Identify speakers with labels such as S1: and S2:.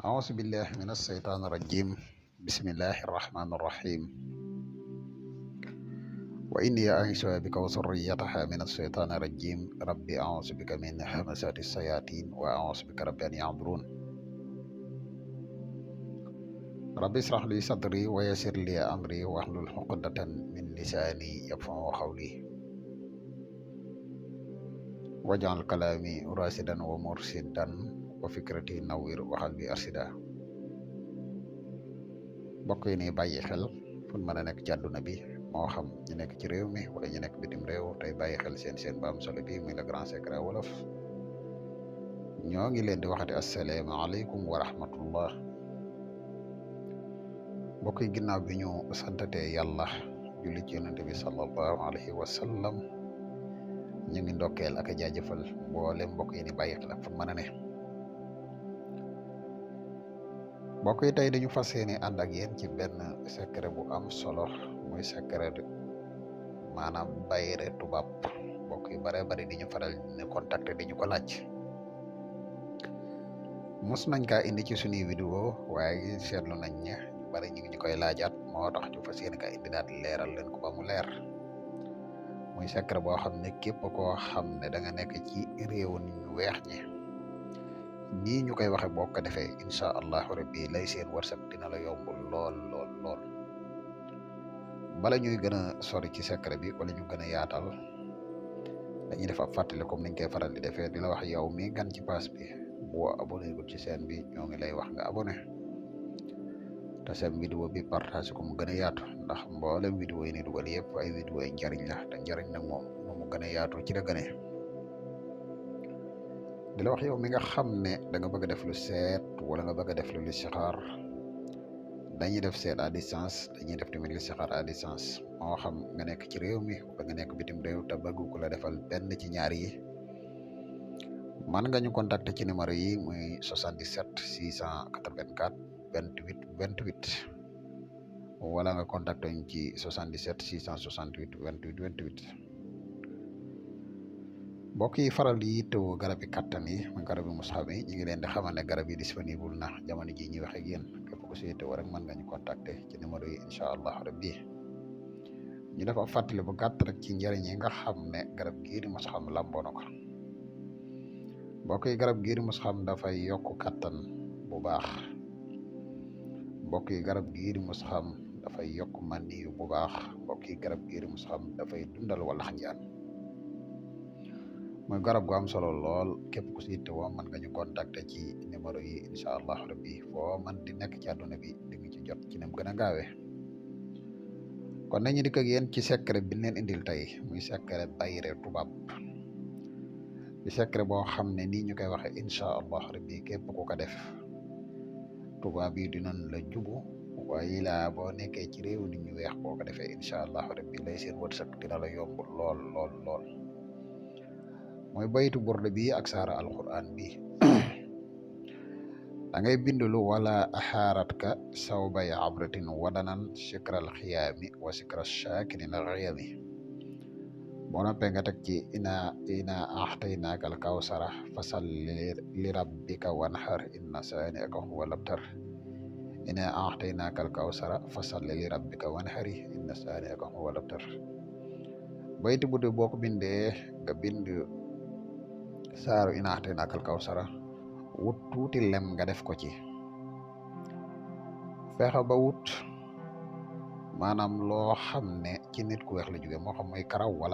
S1: أعوذ بالله من الشيطان الرجيم. بسم الله الرحمن الرحيم. وإني أعيذها بك وذريتها من الشيطان الرجيم. ربي أعوذ بك من همزات الشياطين وأعوذ بك رب أن يحضرون. ربي اشرح لي صدري ويسر لي أمري واحلل عقدة من لساني يفقهوا قولي واجعل كلامي راشدا ومرشدا وفكرتي نوير وقلبي أرشدا. mbokk yi ni bàyyi xel fu mën a nekk ci àdduna bi moo xam ñu nekk ci réew mi wala ñu nekk bitim réew tey bàyyi xel seen ba am solo bi muy le grand secret wolof ñoo ngi leen di waxati asalaamaaleykum wa rahmatullah. mbokk yi ginnaaw bi ñu santatee yàlla julli ci yonente bi sallallahu alayhi wa sallam ñu ngi ndokkeel ak a jaajëfal mboolem mbokk yi ni bàyyi xel ak fu mën a ne. mbokk yi tey dañu fas yéene ànd ak yéen ci benn secret bu am solo muy secret maanaam bayre tubaab. mbokk yu bare bari di ñu faral ne contacter di ñu ko laaj. mos nañ kaa indi ci suñuy vidéo waaye seetlu nañ ne ñu bari ñu ngi ñu koy laajaat moo tax ñu fas yéene kaa indi daal leeral leen ko ba mu leer. muy secret boo xam ne képp koo xam ne da nga nekk ci réew nit ñu weex ñi nii ñu koy waxe boo ko defee incha allahu rabbi lay seen wërsëg dina la yomb lool lool lool. bala ñuy gën a sori ci secret bi wala ñu gën a yaatal dañuy def ab fàttali comme niñ koy faral di defee di la wax yow mi gan ci pass bi boo abonné gul ci chaîne bi ñoo ngi lay wax nga abonné te seen vidéo bi partage ko mu gën a yaatu ndax mboolem vidéo yi ni dugal yëpp ay vidéo yi njariñ la te njariñ nag moom nu mu gën a yaatu ci la gënee. di la wax yow mi nga xam ne da nga bëgg a def lu seet wala nga bëgg a def lu listixaar dañuy def seet à distance dañuy def tamit listixaar à distance moo xam nga nekk ci réew mi wala nga nekk bitim réew te bëgg ku la defal benn ci ñaar yi man nga ñu contacter ci numéro yi muy 77 684 28 28 wala nga contacter ñu ci 77 668 28 28. mbokk yi faral di yittewoo garab yi kattan yi muy garab yi musxab yi ñu ngi leen di xamal ne garab yi disponible na jamono ji ñuy wax ak yéen képp ku si yittewoo rek mën nga ñu contacter ci numéro yi incha allah rabbi. ñu def ab fàttali bu gàtt rek ci njëriñ yi nga xam ne garab gii di musxab lamboo na ko. mbokk yi garab gii di musxab dafay yokk kattan bu baax. mbokk yi garab gii di musxab dafay yokk maniyu bu baax. mbokk yi garab gii di musxab dafay dundal walax njaan. mooy garab gu am solo lool képp ku si yittewoo mën nga ñu contacter ci numéro yi incha allah rabbi foo man di nekk ci àdduna bi di nga ci jot ci nem gën a gaawee. kon nañu dikk ak yéen ci secret bi leen indil tey muy secret bayre tubaab di secret boo xam ne nii ñu koy waxe incha allah rabbi képp ku ko def tubaab yi dinañ la jubu waaye laa boo nekkee ci réew nit ñu weex boo ko defee incha allah rabbi lay seen wërsëg dina la yomb lool lool lool. mooy baytu burde bi ak saara alquran bi da ngay bindulu wala axaaratka sawbay abratin wadanan sikral xiyaami wa sikra shakirin alxiyami. boo noppee nga teg ci ina axtaynaaka al kawsara fasal li rabbika wanxar inna saaniaka huwa labtar. ina axtaynaaka al kawsara fasal li rabbika wanxari inna saaniaka huwa labtar. baytu burde boo ko bindee nga bind saaru ina axtaynaaka al kawsara wut tuuti lem nga def ko ci fexe ba wut maanaam loo xam ne ci nit ku weex la jóge moo xam mooy karaw wala